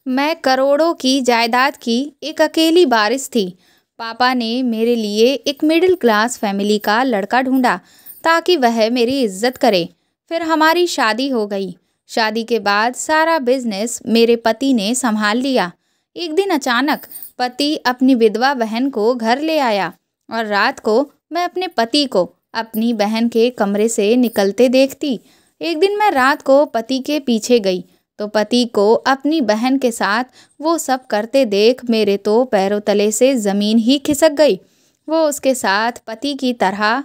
मैं करोड़ों की जायदाद की एक अकेली वारिस थी। पापा ने मेरे लिए एक मिडिल क्लास फैमिली का लड़का ढूंढा ताकि वह मेरी इज्जत करे। फिर हमारी शादी हो गई। शादी के बाद सारा बिजनेस मेरे पति ने संभाल लिया। एक दिन अचानक पति अपनी विधवा बहन को घर ले आया और रात को मैं अपने पति को अपनी बहन के कमरे से निकलते देखती। एक दिन मैं रात को पति के पीछे गई तो पति को अपनी बहन के साथ वो सब करते देख मेरे तो पैरों तले से ज़मीन ही खिसक गई। वो उसके साथ पति की तरह।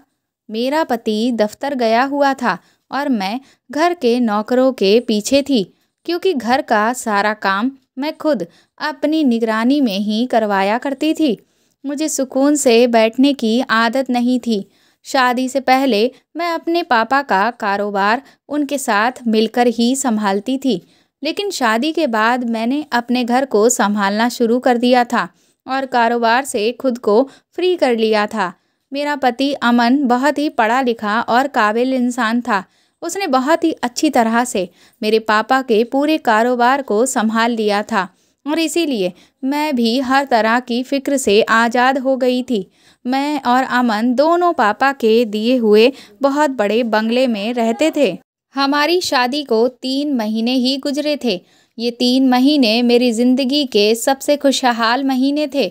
मेरा पति दफ्तर गया हुआ था और मैं घर के नौकरों के पीछे थी, क्योंकि घर का सारा काम मैं खुद अपनी निगरानी में ही करवाया करती थी। मुझे सुकून से बैठने की आदत नहीं थी। शादी से पहले मैं अपने पापा का कारोबार उनके साथ मिलकर ही संभालती थी, लेकिन शादी के बाद मैंने अपने घर को संभालना शुरू कर दिया था और कारोबार से खुद को फ्री कर लिया था। मेरा पति अमन बहुत ही पढ़ा लिखा और काबिल इंसान था। उसने बहुत ही अच्छी तरह से मेरे पापा के पूरे कारोबार को संभाल लिया था और इसीलिए मैं भी हर तरह की फिक्र से आज़ाद हो गई थी। मैं और अमन दोनों पापा के दिए हुए बहुत बड़े बंगले में रहते थे। हमारी शादी को 3 महीने ही गुजरे थे। ये 3 महीने मेरी ज़िंदगी के सबसे खुशहाल महीने थे।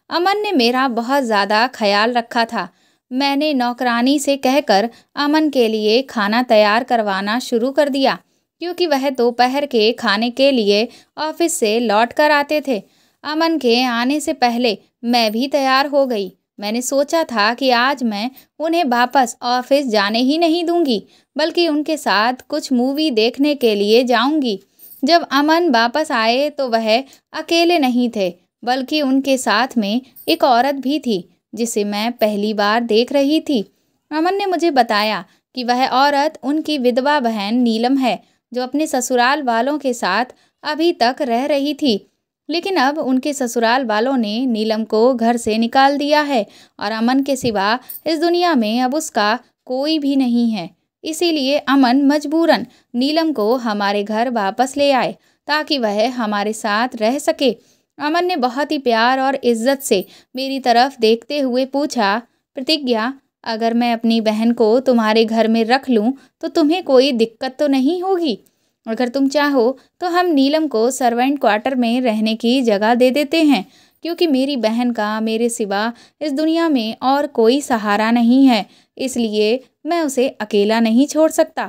अमन ने मेरा बहुत ज़्यादा ख्याल रखा था। मैंने नौकरानी से कहकर अमन के लिए खाना तैयार करवाना शुरू कर दिया, क्योंकि वह दोपहर के खाने के लिए ऑफिस से लौट कर आते थे। अमन के आने से पहले मैं भी तैयार हो गई। मैंने सोचा था कि आज मैं उन्हें वापस ऑफिस जाने ही नहीं दूंगी, बल्कि उनके साथ कुछ मूवी देखने के लिए जाऊंगी। जब अमन वापस आए तो वह अकेले नहीं थे, बल्कि उनके साथ में एक औरत भी थी जिसे मैं पहली बार देख रही थी। अमन ने मुझे बताया कि वह औरत उनकी विधवा बहन नीलम है, जो अपने ससुराल वालों के साथ अभी तक रह रही थी, लेकिन अब उनके ससुराल वालों ने नीलम को घर से निकाल दिया है और अमन के सिवा इस दुनिया में अब उसका कोई भी नहीं है। इसीलिए अमन मजबूरन नीलम को हमारे घर वापस ले आए ताकि वह हमारे साथ रह सके। अमन ने बहुत ही प्यार और इज्जत से मेरी तरफ देखते हुए पूछा, प्रतिज्ञा, अगर मैं अपनी बहन को तुम्हारे घर में रख लूं तो तुम्हें कोई दिक्कत तो नहीं होगी? अगर तुम चाहो तो हम नीलम को सर्वेंट क्वार्टर में रहने की जगह दे देते हैं, क्योंकि मेरी बहन का मेरे सिवा इस दुनिया में और कोई सहारा नहीं है, इसलिए मैं उसे अकेला नहीं छोड़ सकता।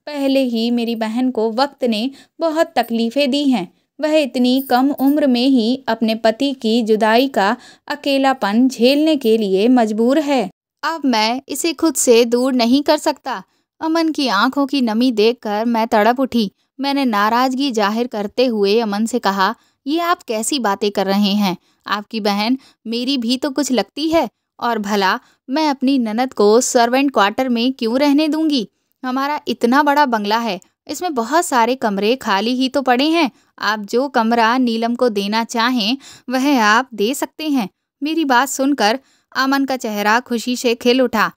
पहले ही मेरी बहन को वक्त ने बहुत तकलीफ़ें दी हैं। वह इतनी कम उम्र में ही अपने पति की जुदाई का अकेलापन झेलने के लिए मजबूर है। अब मैं इसे खुद से दूर नहीं कर सकता। अमन की आंखों की नमी देखकर मैं तड़प उठी। मैंने नाराज़गी जाहिर करते हुए अमन से कहा, ये आप कैसी बातें कर रहे हैं? आपकी बहन मेरी भी तो कुछ लगती है, और भला मैं अपनी ननद को सर्वेंट क्वार्टर में क्यों रहने दूंगी? हमारा इतना बड़ा बंगला है, इसमें बहुत सारे कमरे खाली ही तो पड़े हैं। आप जो कमरा नीलम को देना चाहें वह आप दे सकते हैं। मेरी बात सुनकर अमन का चेहरा खुशी से खिल उठा।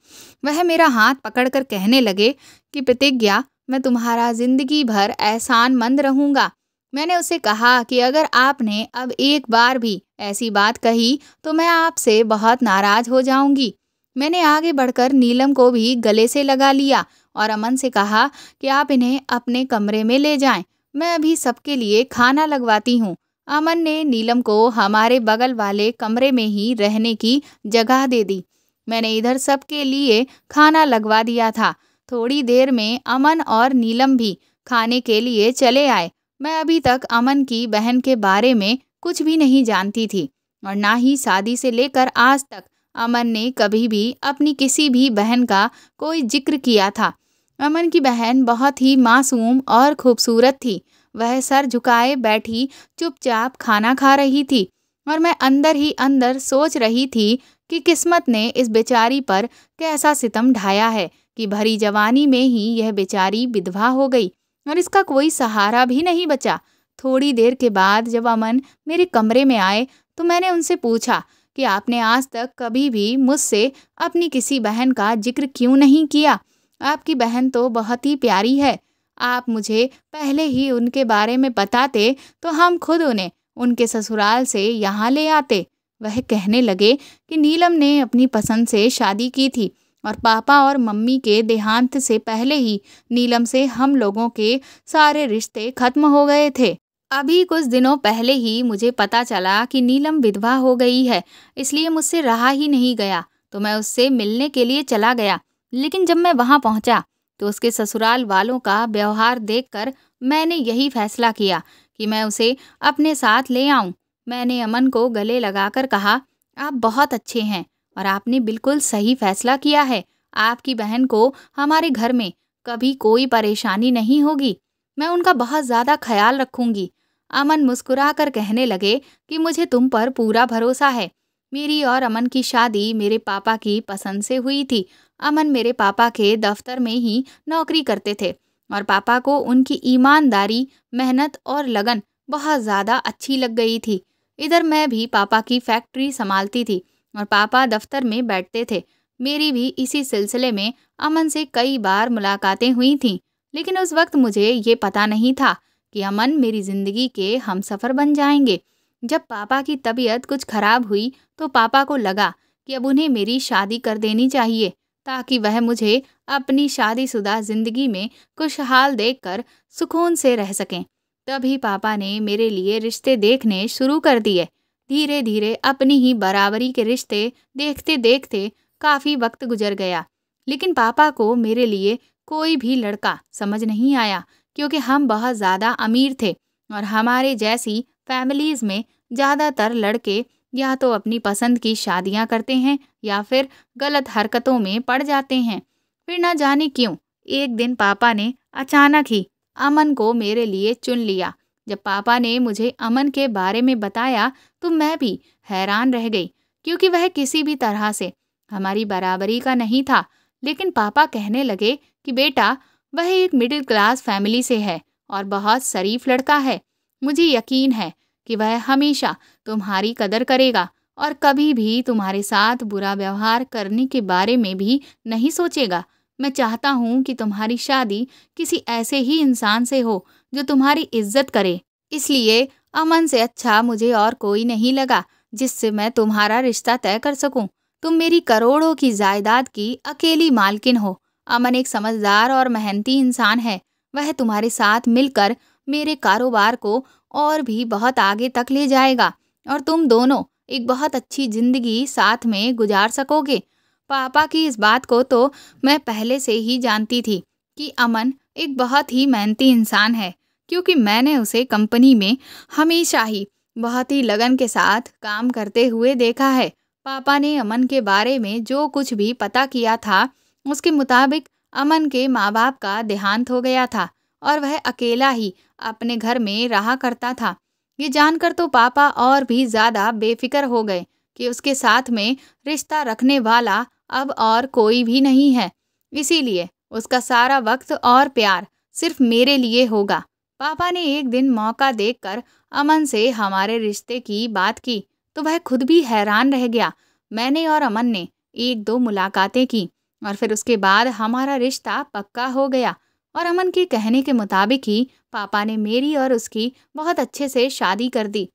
वह मेरा हाथ पकड़कर कहने लगे कि प्रतिज्ञा, मैं तुम्हारा जिंदगी भर एहसानमंद रहूंगा। मैंने उसे कहा कि अगर आपने अब एक बार भी ऐसी बात कही तो मैं आपसे बहुत नाराज हो जाऊंगी। मैंने आगे बढ़कर नीलम को भी गले से लगा लिया और अमन से कहा कि आप इन्हें अपने कमरे में ले जाएं, मैं अभी सबके लिए खाना लगवाती हूँ। अमन ने नीलम को हमारे बगल वाले कमरे में ही रहने की जगह दे दी। मैंने इधर सबके लिए खाना लगवा दिया था। थोड़ी देर में अमन और नीलम भी खाने के लिए चले आए। मैं अभी तक अमन की बहन के बारे में कुछ भी नहीं जानती थी और ना ही शादी से लेकर आज तक अमन ने कभी भी अपनी किसी भी बहन का कोई जिक्र किया था। अमन की बहन बहुत ही मासूम और खूबसूरत थी। वह सर झुकाए बैठी चुपचाप खाना खा रही थी और मैं अंदर ही अंदर सोच रही थी कि किस्मत ने इस बेचारी पर कैसा सितम ढाया है कि भरी जवानी में ही यह बेचारी विधवा हो गई और इसका कोई सहारा भी नहीं बचा। थोड़ी देर के बाद जब अमन मेरे कमरे में आए तो मैंने उनसे पूछा कि आपने आज तक कभी भी मुझसे अपनी किसी बहन का जिक्र क्यों नहीं किया? आपकी बहन तो बहुत ही प्यारी है। आप मुझे पहले ही उनके बारे में बताते तो हम खुद उन्हें उनके ससुराल से यहाँ ले आते। वह कहने लगे कि नीलम ने अपनी पसंद से शादी की थी और पापा और मम्मी के देहांत से पहले ही नीलम से हम लोगों के सारे रिश्ते खत्म हो गए थे। अभी कुछ दिनों पहले ही मुझे पता चला कि नीलम विधवा हो गई है, इसलिए मुझसे रहा ही नहीं गया तो मैं उससे मिलने के लिए चला गया। लेकिन जब मैं वहां पहुंचा तो उसके ससुराल वालों का व्यवहार देखकर मैंने यही फैसला किया कि मैं उसे अपने साथ ले आऊं। मैंने अमन को गले लगाकर कहा, आप बहुत अच्छे हैं और आपने बिल्कुल सही फैसला किया है। आपकी बहन को हमारे घर में कभी कोई परेशानी नहीं होगी। मैं उनका बहुत ज़्यादा ख्याल रखूंगी। अमन मुस्कुराकर कहने लगे कि मुझे तुम पर पूरा भरोसा है। मेरी और अमन की शादी मेरे पापा की पसंद से हुई थी। अमन मेरे पापा के दफ्तर में ही नौकरी करते थे और पापा को उनकी ईमानदारी, मेहनत और लगन बहुत ज़्यादा अच्छी लग गई थी। इधर मैं भी पापा की फैक्ट्री संभालती थी और पापा दफ्तर में बैठते थे। मेरी भी इसी सिलसिले में अमन से कई बार मुलाकातें हुई थीं, लेकिन उस वक्त मुझे ये पता नहीं था कि अमन मेरी ज़िंदगी के हमसफ़र बन जाएंगे। जब पापा की तबीयत कुछ खराब हुई तो पापा को लगा कि अब उन्हें मेरी शादी कर देनी चाहिए ताकि वह मुझे अपनी शादीशुदा ज़िंदगी में खुशहाल देखकर सुकून से रह सकें। तभी पापा ने मेरे लिए रिश्ते देखने शुरू कर दिए। धीरे धीरे अपनी ही बराबरी के रिश्ते देखते देखते काफ़ी वक्त गुजर गया, लेकिन पापा को मेरे लिए कोई भी लड़का समझ नहीं आया क्योंकि हम बहुत ज़्यादा अमीर थे और हमारे जैसी फैमिलीज़ में ज़्यादातर लड़के या तो अपनी पसंद की शादियां करते हैं या फिर गलत हरकतों में पड़ जाते हैं। फिर ना जाने क्यों एक दिन पापा ने अचानक ही अमन को मेरे लिए चुन लिया। जब पापा ने मुझे अमन के बारे में बताया तो मैं भी हैरान रह गई क्योंकि वह किसी भी तरह से हमारी बराबरी का नहीं था। लेकिन पापा कहने लगे कि बेटा, वह एक मिडिल क्लास फैमिली से है और बहुत शरीफ लड़का है। मुझे यकीन है कि वह हमेशा तुम्हारी कदर करेगा और कभी भी तुम्हारे साथ बुरा व्यवहार करने के बारे में भी नहीं सोचेगा। मैं चाहता हूँ कि तुम्हारी शादी किसी ऐसे ही इंसान से हो जो तुम्हारी इज्जत करे। इसलिए अमन से अच्छा मुझे और कोई नहीं लगा जिससे मैं तुम्हारा रिश्ता तय कर सकूं। तुम मेरी करोड़ों की जायदाद की अकेली मालकिन हो। अमन एक समझदार और मेहनती इंसान है। वह तुम्हारे साथ मिलकर मेरे कारोबार को और भी बहुत आगे तक ले जाएगा और तुम दोनों एक बहुत अच्छी ज़िंदगी साथ में गुजार सकोगे। पापा की इस बात को तो मैं पहले से ही जानती थी कि अमन एक बहुत ही मेहनती इंसान है, क्योंकि मैंने उसे कंपनी में हमेशा ही बहुत ही लगन के साथ काम करते हुए देखा है। पापा ने अमन के बारे में जो कुछ भी पता किया था उसके मुताबिक अमन के माँ बाप का देहांत हो गया था और वह अकेला ही अपने घर में रहा करता था। ये जानकर तो पापा और भी ज़्यादा बेफिक्र हो गए कि उसके साथ में रिश्ता रखने वाला अब और कोई भी नहीं है, इसीलिए उसका सारा वक्त और प्यार सिर्फ मेरे लिए होगा। पापा ने एक दिन मौका देखकर अमन से हमारे रिश्ते की बात की तो वह खुद भी हैरान रह गया। मैंने और अमन ने 1-2 मुलाकातें की और फिर उसके बाद हमारा रिश्ता पक्का हो गया और अमन के कहने के मुताबिक ही पापा ने मेरी और उसकी बहुत अच्छे से शादी कर दी।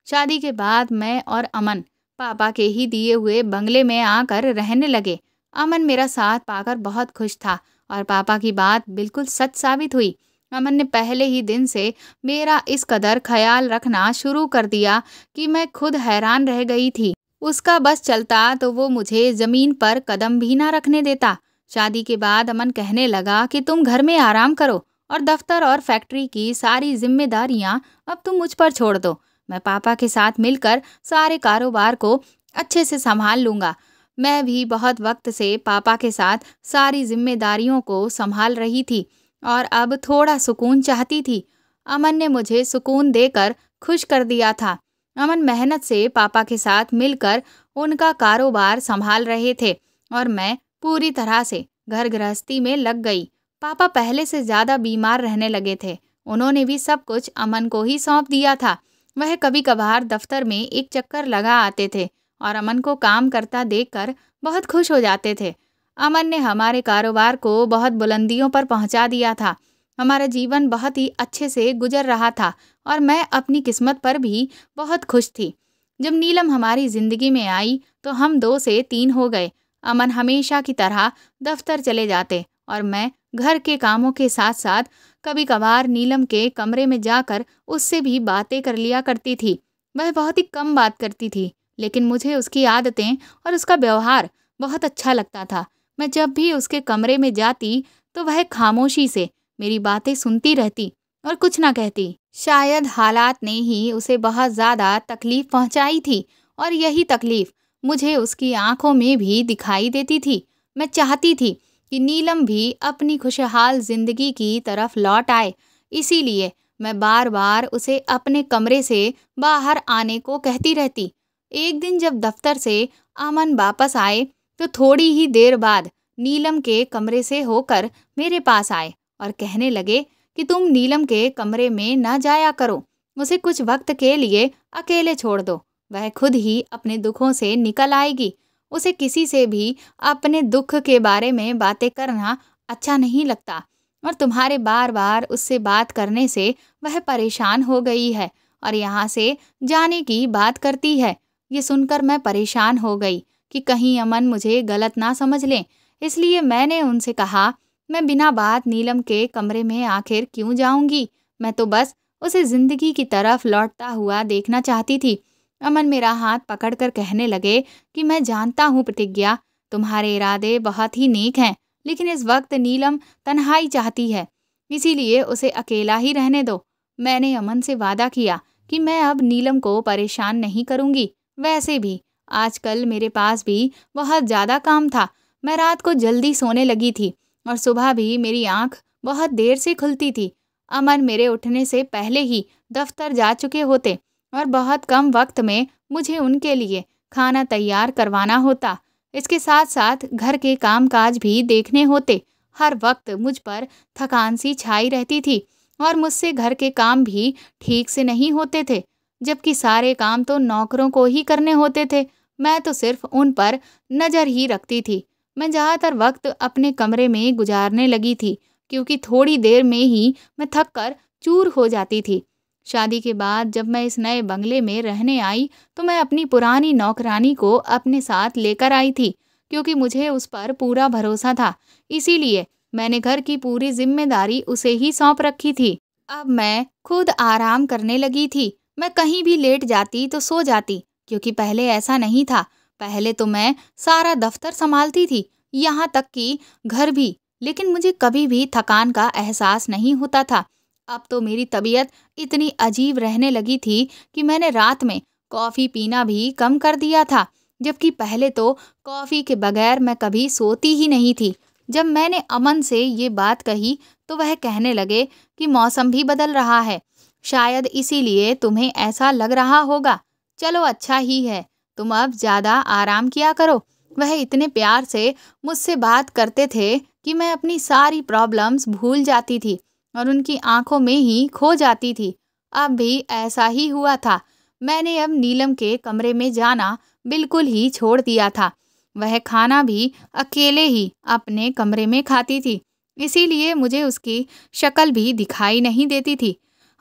शादी के बाद मैं और अमन पापा के ही दिए हुए बंगले में आकर रहने लगे। अमन मेरा साथ पाकर बहुत खुश था और पापा की बात बिल्कुल सच साबित हुई। अमन ने पहले ही दिन से मेरा इस कदर ख्याल रखना शुरू कर दिया कि मैं खुद हैरान रह गई थी। उसका बस चलता तो वो मुझे ज़मीन पर कदम भी ना रखने देता। शादी के बाद अमन कहने लगा कि तुम घर में आराम करो और दफ्तर और फैक्ट्री की सारी जिम्मेदारियां अब तुम मुझ पर छोड़ दो। मैं पापा के साथ मिलकर सारे कारोबार को अच्छे से संभाल लूँगा। मैं भी बहुत वक्त से पापा के साथ सारी जिम्मेदारियों को संभाल रही थी और अब थोड़ा सुकून चाहती थी। अमन ने मुझे सुकून देकर खुश कर दिया था। अमन मेहनत से पापा के साथ मिलकर उनका कारोबार संभाल रहे थे और मैं पूरी तरह से घर गृहस्थी में लग गई। पापा पहले से ज़्यादा बीमार रहने लगे थे। उन्होंने भी सब कुछ अमन को ही सौंप दिया था। वह कभी कभार दफ्तर में एक चक्कर लगा आते थे और अमन को काम करता देखकर बहुत खुश हो जाते थे। अमन ने हमारे कारोबार को बहुत बुलंदियों पर पहुंचा दिया था। हमारा जीवन बहुत ही अच्छे से गुजर रहा था और मैं अपनी किस्मत पर भी बहुत खुश थी। जब नीलम हमारी ज़िंदगी में आई तो हम 2 से 3 हो गए। अमन हमेशा की तरह दफ्तर चले जाते और मैं घर के कामों के साथ-साथ कभी-कभार नीलम के कमरे में जाकर उससे भी बातें कर लिया करती थी। वह बहुत ही कम बात करती थी, लेकिन मुझे उसकी आदतें और उसका व्यवहार बहुत अच्छा लगता था। मैं जब भी उसके कमरे में जाती तो वह खामोशी से मेरी बातें सुनती रहती और कुछ ना कहती। शायद हालात ने ही उसे बहुत ज़्यादा तकलीफ पहुंचाई थी और यही तकलीफ मुझे उसकी आंखों में भी दिखाई देती थी। मैं चाहती थी कि नीलम भी अपनी खुशहाल जिंदगी की तरफ लौट आए, इसीलिए मैं बार बार उसे अपने कमरे से बाहर आने को कहती रहती। एक दिन जब दफ्तर से अमन वापस आए तो थोड़ी ही देर बाद नीलम के कमरे से होकर मेरे पास आए और कहने लगे कि तुम नीलम के कमरे में ना जाया करो, उसे कुछ वक्त के लिए अकेले छोड़ दो, वह खुद ही अपने दुखों से निकल आएगी। उसे किसी से भी अपने दुख के बारे में बातें करना अच्छा नहीं लगता और तुम्हारे बार बार उससे बात करने से वह परेशान हो गई है और यहाँ से जाने की बात करती है। ये सुनकर मैं परेशान हो गई कि कहीं अमन मुझे गलत ना समझ लें, इसलिए मैंने उनसे कहा, मैं बिना बात नीलम के कमरे में आखिर क्यों जाऊंगी, मैं तो बस उसे जिंदगी की तरफ लौटता हुआ देखना चाहती थी। अमन मेरा हाथ पकड़कर कहने लगे कि मैं जानता हूँ प्रतिज्ञा, तुम्हारे इरादे बहुत ही नेक हैं, लेकिन इस वक्त नीलम तन्हाई चाहती है, इसीलिए उसे अकेला ही रहने दो। मैंने अमन से वादा किया कि मैं अब नीलम को परेशान नहीं करूंगी। वैसे भी आजकल मेरे पास भी बहुत ज़्यादा काम था। मैं रात को जल्दी सोने लगी थी और सुबह भी मेरी आंख बहुत देर से खुलती थी। अमन मेरे उठने से पहले ही दफ्तर जा चुके होते और बहुत कम वक्त में मुझे उनके लिए खाना तैयार करवाना होता। इसके साथ साथ घर के कामकाज भी देखने होते। हर वक्त मुझ पर थकान सी छाई रहती थी और मुझसे घर के काम भी ठीक से नहीं होते थे, जबकि सारे काम तो नौकरों को ही करने होते थे। मैं तो सिर्फ उन पर नज़र ही रखती थी। मैं ज़्यादातर वक्त अपने कमरे में गुजारने लगी थी, क्योंकि थोड़ी देर में ही मैं थक कर चूर हो जाती थी। शादी के बाद जब मैं इस नए बंगले में रहने आई तो मैं अपनी पुरानी नौकरानी को अपने साथ लेकर आई थी, क्योंकि मुझे उस पर पूरा भरोसा था। इसीलिए मैंने घर की पूरी जिम्मेदारी उसे ही सौंप रखी थी। अब मैं खुद आराम करने लगी थी। मैं कहीं भी लेट जाती तो सो जाती, क्योंकि पहले ऐसा नहीं था। पहले तो मैं सारा दफ्तर संभालती थी, यहाँ तक कि घर भी, लेकिन मुझे कभी भी थकान का एहसास नहीं होता था। अब तो मेरी तबीयत इतनी अजीब रहने लगी थी कि मैंने रात में कॉफ़ी पीना भी कम कर दिया था, जबकि पहले तो कॉफ़ी के बगैर मैं कभी सोती ही नहीं थी। जब मैंने अमन से ये बात कही तो वह कहने लगे कि मौसम भी बदल रहा है, शायद इसीलिए तुम्हें ऐसा लग रहा होगा। चलो अच्छा ही है, तुम अब ज़्यादा आराम किया करो। वह इतने प्यार से मुझसे बात करते थे कि मैं अपनी सारी प्रॉब्लम्स भूल जाती थी और उनकी आंखों में ही खो जाती थी। अब भी ऐसा ही हुआ था। मैंने अब नीलम के कमरे में जाना बिल्कुल ही छोड़ दिया था। वह खाना भी अकेले ही अपने कमरे में खाती थी, इसीलिए मुझे उसकी शक्ल भी दिखाई नहीं देती थी।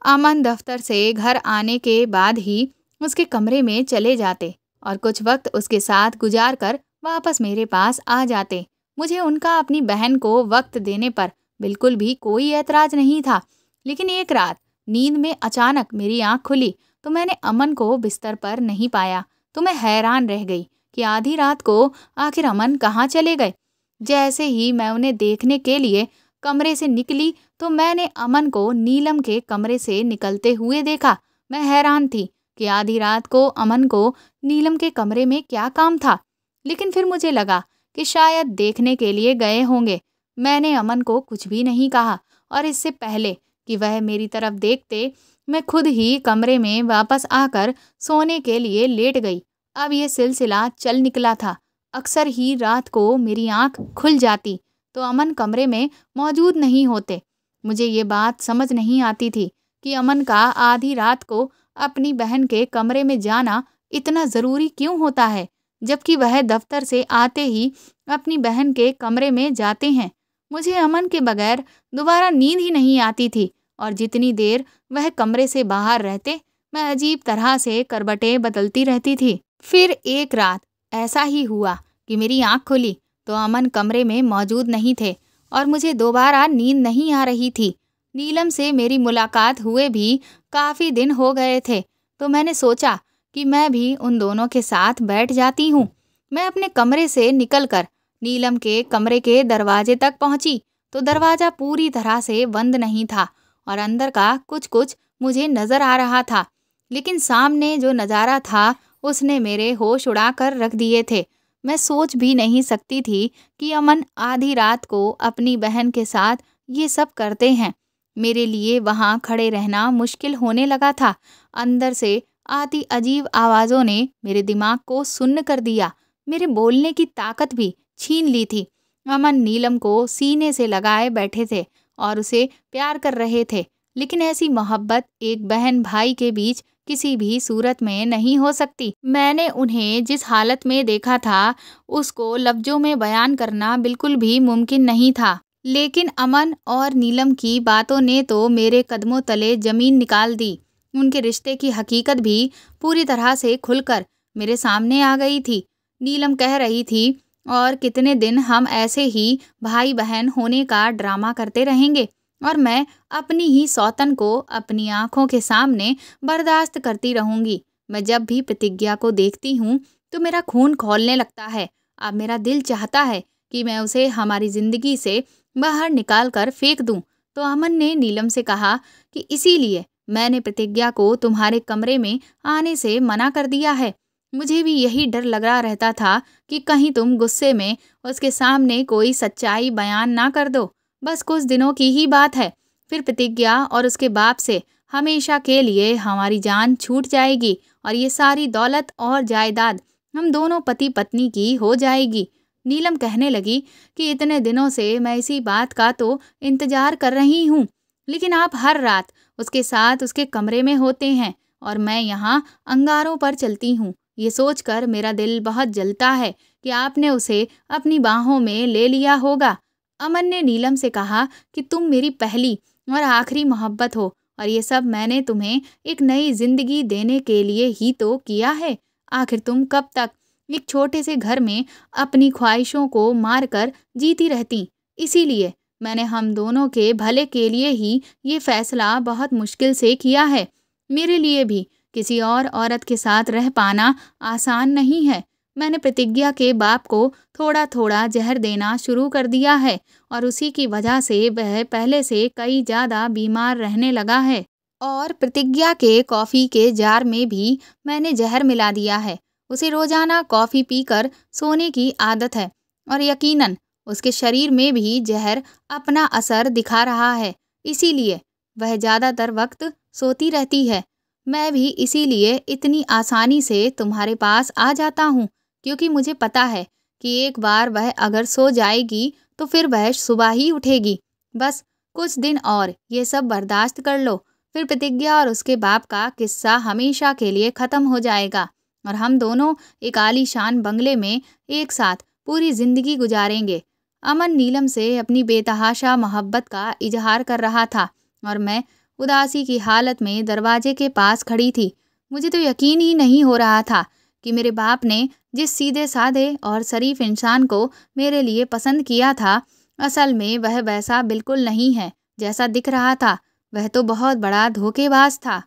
अमन दफ्तर से घर आने के बाद ही उसके कमरे में चले जाते और कुछ वक्त उसके साथ गुजार कर वापस मेरे पास आ जाते। मुझे उनका अपनी बहन को वक्त देने पर बिल्कुल भी कोई ऐतराज नहीं था, लेकिन एक रात नींद में अचानक मेरी आंख खुली तो मैंने अमन को बिस्तर पर नहीं पाया। तो मैं हैरान रह गई कि आधी रात को आखिर अमन कहाँ चले गए। जैसे ही मैं उन्हें देखने के लिए कमरे से निकली तो मैंने अमन को नीलम के कमरे से निकलते हुए देखा। मैं हैरान थी कि आधी रात को अमन को नीलम के कमरे में क्या काम था, लेकिन फिर मुझे लगा कि शायद देखने के लिए गए होंगे। मैंने अमन को कुछ भी नहीं कहा और इससे पहले कि वह मेरी तरफ देखते, मैं खुद ही कमरे में वापस आकर सोने के लिए लेट गई। अब ये सिलसिला चल निकला था। अक्सर ही रात को मेरी आंख खुल जाती तो अमन कमरे में मौजूद नहीं होते। मुझे ये बात समझ नहीं आती थी कि अमन का आधी रात को अपनी बहन के कमरे में जाना इतना ज़रूरी क्यों होता है, जबकि वह दफ्तर से आते ही अपनी बहन के कमरे में जाते हैं। मुझे अमन के बगैर दोबारा नींद ही नहीं आती थी और जितनी देर वह कमरे से बाहर रहते, मैं अजीब तरह से करवटें बदलती रहती थी। फिर एक रात ऐसा ही हुआ कि मेरी आँख खुली तो अमन कमरे में मौजूद नहीं थे और मुझे दोबारा नींद नहीं आ रही थी। नीलम से मेरी मुलाकात हुए भी काफ़ी दिन हो गए थे, तो मैंने सोचा कि मैं भी उन दोनों के साथ बैठ जाती हूँ। मैं अपने कमरे से निकलकर नीलम के कमरे के दरवाजे तक पहुंची तो दरवाज़ा पूरी तरह से बंद नहीं था और अंदर का कुछ कुछ मुझे नज़र आ रहा था, लेकिन सामने जो नज़ारा था उसने मेरे होश उड़ा कर रख दिए थे। मैं सोच भी नहीं सकती थी कि अमन आधी रात को अपनी बहन के साथ ये सब करते हैं। मेरे लिए वहाँ खड़े रहना मुश्किल होने लगा था। अंदर से आती अजीब आवाज़ों ने मेरे दिमाग को सुन्न कर दिया, मेरे बोलने की ताकत भी छीन ली थी। अमन नीलम को सीने से लगाए बैठे थे और उसे प्यार कर रहे थे, लेकिन ऐसी मोहब्बत एक बहन भाई के बीच किसी भी सूरत में नहीं हो सकती। मैंने उन्हें जिस हालत में देखा था उसको लफ्जों में बयान करना बिल्कुल भी मुमकिन नहीं था, लेकिन अमन और नीलम की बातों ने तो मेरे कदमों तले जमीन निकाल दी। उनके रिश्ते की हकीकत भी पूरी तरह से खुलकर मेरे सामने आ गई थी। नीलम कह रही थी, और कितने दिन हम ऐसे ही भाई बहन होने का ड्रामा करते रहेंगे और मैं अपनी ही सौतन को अपनी आंखों के सामने बर्दाश्त करती रहूंगी। मैं जब भी प्रतिज्ञा को देखती हूँ तो मेरा खून खौलने लगता है। अब मेरा दिल चाहता है कि मैं उसे हमारी ज़िंदगी से बाहर निकाल कर फेंक दूं। तो अमन ने नीलम से कहा कि इसीलिए मैंने प्रतिज्ञा को तुम्हारे कमरे में आने से मना कर दिया है। मुझे भी यही डर लगा रहता था कि कहीं तुम गुस्से में उसके सामने कोई सच्चाई बयान ना कर दो। बस कुछ दिनों की ही बात है, फिर प्रतिज्ञा और उसके बाप से हमेशा के लिए हमारी जान छूट जाएगी और ये सारी दौलत और जायदाद हम दोनों पति पत्नी की हो जाएगी। नीलम कहने लगी कि इतने दिनों से मैं इसी बात का तो इंतजार कर रही हूँ, लेकिन आप हर रात उसके साथ उसके कमरे में होते हैं और मैं यहाँ अंगारों पर चलती हूँ। ये सोचकर मेरा दिल बहुत जलता है कि आपने उसे अपनी बाहों में ले लिया होगा। अमन ने नीलम से कहा कि तुम मेरी पहली और आखिरी मोहब्बत हो और ये सब मैंने तुम्हें एक नई जिंदगी देने के लिए ही तो किया है। आखिर तुम कब तक एक छोटे से घर में अपनी ख्वाहिशों को मारकर जीती रहती। इसीलिए मैंने हम दोनों के भले के लिए ही ये फैसला बहुत मुश्किल से किया है। मेरे लिए भी किसी और औरत के साथ रह पाना आसान नहीं है। मैंने प्रतिज्ञा के बाप को थोड़ा थोड़ा जहर देना शुरू कर दिया है और उसी की वजह से वह पहले से कई ज़्यादा बीमार रहने लगा है। और प्रतिज्ञा के कॉफ़ी के जार में भी मैंने जहर मिला दिया है। उसे रोज़ाना कॉफ़ी पीकर सोने की आदत है और यकीनन उसके शरीर में भी जहर अपना असर दिखा रहा है। इसीलिए वह ज़्यादातर वक्त सोती रहती है। मैं भी इसीलिए इतनी आसानी से तुम्हारे पास आ जाता हूँ, क्योंकि मुझे पता है कि एक बार वह अगर सो जाएगी तो फिर वह सुबह ही उठेगी। बस कुछ दिन और ये सब बर्दाश्त कर लो, फिर प्रतिज्ञा और उसके बाप का किस्सा हमेशा के लिए ख़त्म हो जाएगा और हम दोनों एक आलीशान बंगले में एक साथ पूरी ज़िंदगी गुजारेंगे। अमन नीलम से अपनी बेतहाशा मोहब्बत का इजहार कर रहा था और मैं उदासी की हालत में दरवाजे के पास खड़ी थी। मुझे तो यकीन ही नहीं हो रहा था कि मेरे बाप ने जिस सीधे साधे और शरीफ इंसान को मेरे लिए पसंद किया था, असल में वह वैसा बिल्कुल नहीं है जैसा दिख रहा था। वह तो बहुत बड़ा धोखेबाज था।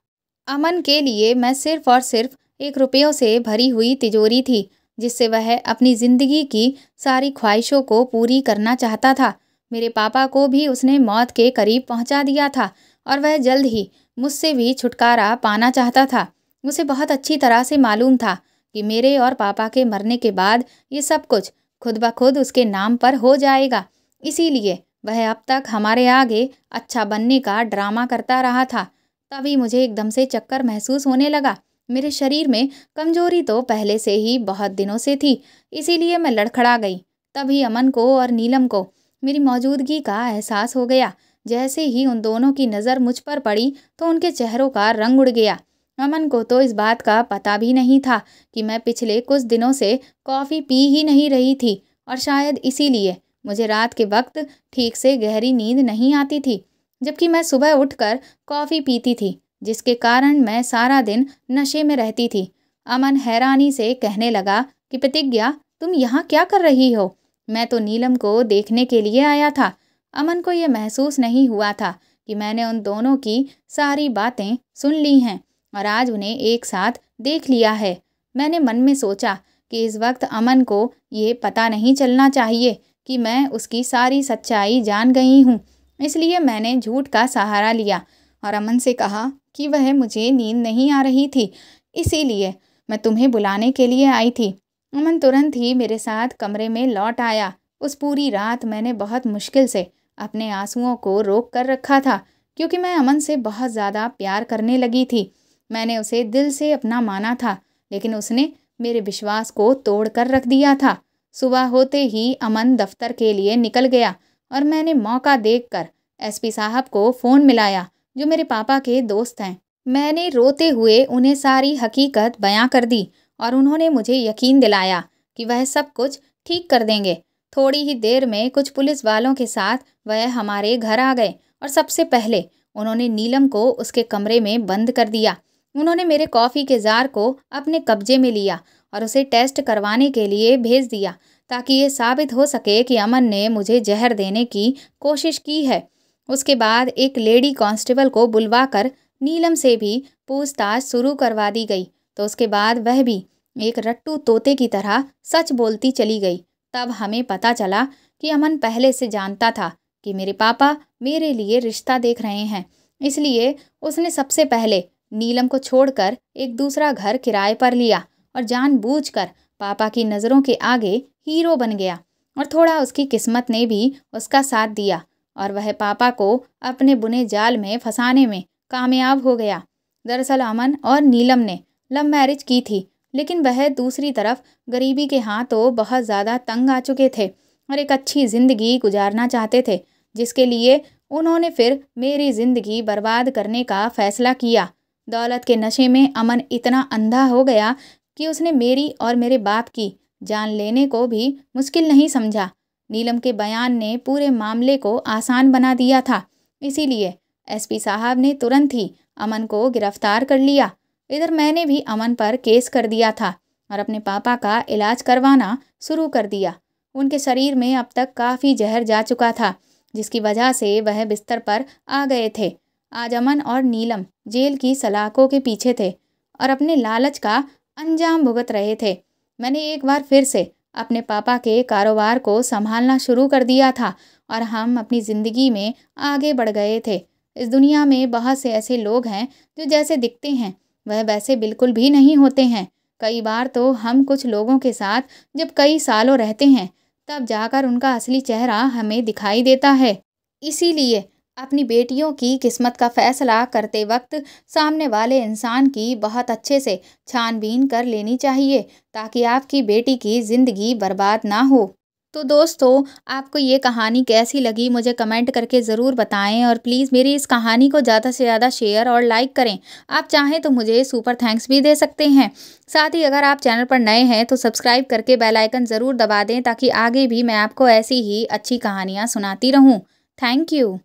अमन के लिए मैं सिर्फ और सिर्फ 1 रुपयों से भरी हुई तिजोरी थी, जिससे वह अपनी ज़िंदगी की सारी ख्वाहिशों को पूरी करना चाहता था। मेरे पापा को भी उसने मौत के करीब पहुंचा दिया था और वह जल्द ही मुझसे भी छुटकारा पाना चाहता था। उसे बहुत अच्छी तरह से मालूम था कि मेरे और पापा के मरने के बाद ये सब कुछ खुद ब खुद उसके नाम पर हो जाएगा। इसीलिए वह अब तक हमारे आगे अच्छा बनने का ड्रामा करता रहा था। तभी मुझे एकदम से चक्कर महसूस होने लगा। मेरे शरीर में कमजोरी तो पहले से ही बहुत दिनों से थी, इसीलिए मैं लड़खड़ा गई। तभी अमन को और नीलम को मेरी मौजूदगी का एहसास हो गया। जैसे ही उन दोनों की नज़र मुझ पर पड़ी तो उनके चेहरों का रंग उड़ गया। अमन को तो इस बात का पता भी नहीं था कि मैं पिछले कुछ दिनों से कॉफ़ी पी ही नहीं रही थी और शायद इसीलिए मुझे रात के वक्त ठीक से गहरी नींद नहीं आती थी, जबकि मैं सुबह उठकर कॉफ़ी पीती थी, जिसके कारण मैं सारा दिन नशे में रहती थी। अमन हैरानी से कहने लगा कि प्रतिज्ञा, तुम यहाँ क्या कर रही हो? मैं तो नीलम को देखने के लिए आया था। अमन को यह महसूस नहीं हुआ था कि मैंने उन दोनों की सारी बातें सुन ली हैं और आज उन्हें एक साथ देख लिया है। मैंने मन में सोचा कि इस वक्त अमन को ये पता नहीं चलना चाहिए कि मैं उसकी सारी सच्चाई जान गई हूँ। इसलिए मैंने झूठ का सहारा लिया और अमन से कहा कि वह मुझे नींद नहीं आ रही थी, इसीलिए मैं तुम्हें बुलाने के लिए आई थी। अमन तुरंत ही मेरे साथ कमरे में लौट आया। उस पूरी रात मैंने बहुत मुश्किल से अपने आंसुओं को रोक कर रखा था, क्योंकि मैं अमन से बहुत ज़्यादा प्यार करने लगी थी। मैंने उसे दिल से अपना माना था, लेकिन उसने मेरे विश्वास को तोड़ कर रख दिया था। सुबह होते ही अमन दफ्तर के लिए निकल गया और मैंने मौका देखकर एसपी साहब को फ़ोन मिलाया, जो मेरे पापा के दोस्त हैं। मैंने रोते हुए उन्हें सारी हकीकत बयां कर दी और उन्होंने मुझे यकीन दिलाया कि वह सब कुछ ठीक कर देंगे। थोड़ी ही देर में कुछ पुलिस वालों के साथ वह हमारे घर आ गए और सबसे पहले उन्होंने नीलम को उसके कमरे में बंद कर दिया। उन्होंने मेरे कॉफ़ी के जार को अपने कब्जे में लिया और उसे टेस्ट करवाने के लिए भेज दिया, ताकि ये साबित हो सके कि अमन ने मुझे जहर देने की कोशिश की है। उसके बाद एक लेडी कांस्टेबल को बुलवाकर नीलम से भी पूछताछ शुरू करवा दी गई, तो उसके बाद वह भी एक रट्टू तोते की तरह सच बोलती चली गई। तब हमें पता चला कि अमन पहले से जानता था कि मेरे पापा मेरे लिए रिश्ता देख रहे हैं, इसलिए उसने सबसे पहले नीलम को छोड़कर एक दूसरा घर किराए पर लिया और जानबूझकर पापा की नज़रों के आगे हीरो बन गया। और थोड़ा उसकी किस्मत ने भी उसका साथ दिया और वह पापा को अपने बुने जाल में फंसाने में कामयाब हो गया। दरअसल अमन और नीलम ने लव मैरिज की थी, लेकिन वह दूसरी तरफ गरीबी के हाथों बहुत ज़्यादा तंग आ चुके थे और एक अच्छी ज़िंदगी गुजारना चाहते थे, जिसके लिए उन्होंने फिर मेरी ज़िंदगी बर्बाद करने का फ़ैसला किया। दौलत के नशे में अमन इतना अंधा हो गया कि उसने मेरी और मेरे बाप की जान लेने को भी मुश्किल नहीं समझा। नीलम के बयान ने पूरे मामले को आसान बना दिया था, इसीलिए एसपी साहब ने तुरंत ही अमन को गिरफ्तार कर लिया। इधर मैंने भी अमन पर केस कर दिया था और अपने पापा का इलाज करवाना शुरू कर दिया। उनके शरीर में अब तक काफ़ी जहर जा चुका था, जिसकी वजह से वह बिस्तर पर आ गए थे। आज अमन और नीलम जेल की सलाखों के पीछे थे और अपने लालच का अंजाम भुगत रहे थे। मैंने एक बार फिर से अपने पापा के कारोबार को संभालना शुरू कर दिया था और हम अपनी ज़िंदगी में आगे बढ़ गए थे। इस दुनिया में बहुत से ऐसे लोग हैं जो जैसे दिखते हैं वह वैसे बिल्कुल भी नहीं होते हैं। कई बार तो हम कुछ लोगों के साथ जब कई सालों रहते हैं, तब जाकर उनका असली चेहरा हमें दिखाई देता है। इसीलिए अपनी बेटियों की किस्मत का फैसला करते वक्त सामने वाले इंसान की बहुत अच्छे से छानबीन कर लेनी चाहिए, ताकि आपकी बेटी की ज़िंदगी बर्बाद ना हो। तो दोस्तों, आपको ये कहानी कैसी लगी मुझे कमेंट करके ज़रूर बताएं और प्लीज़ मेरी इस कहानी को ज़्यादा से ज़्यादा शेयर और लाइक करें। आप चाहें तो मुझे सुपर थैंक्स भी दे सकते हैं। साथ ही अगर आप चैनल पर नए हैं तो सब्सक्राइब करके बेल आइकन ज़रूर दबा दें, ताकि आगे भी मैं आपको ऐसी ही अच्छी कहानियाँ सुनाती रहूँ। Thank you.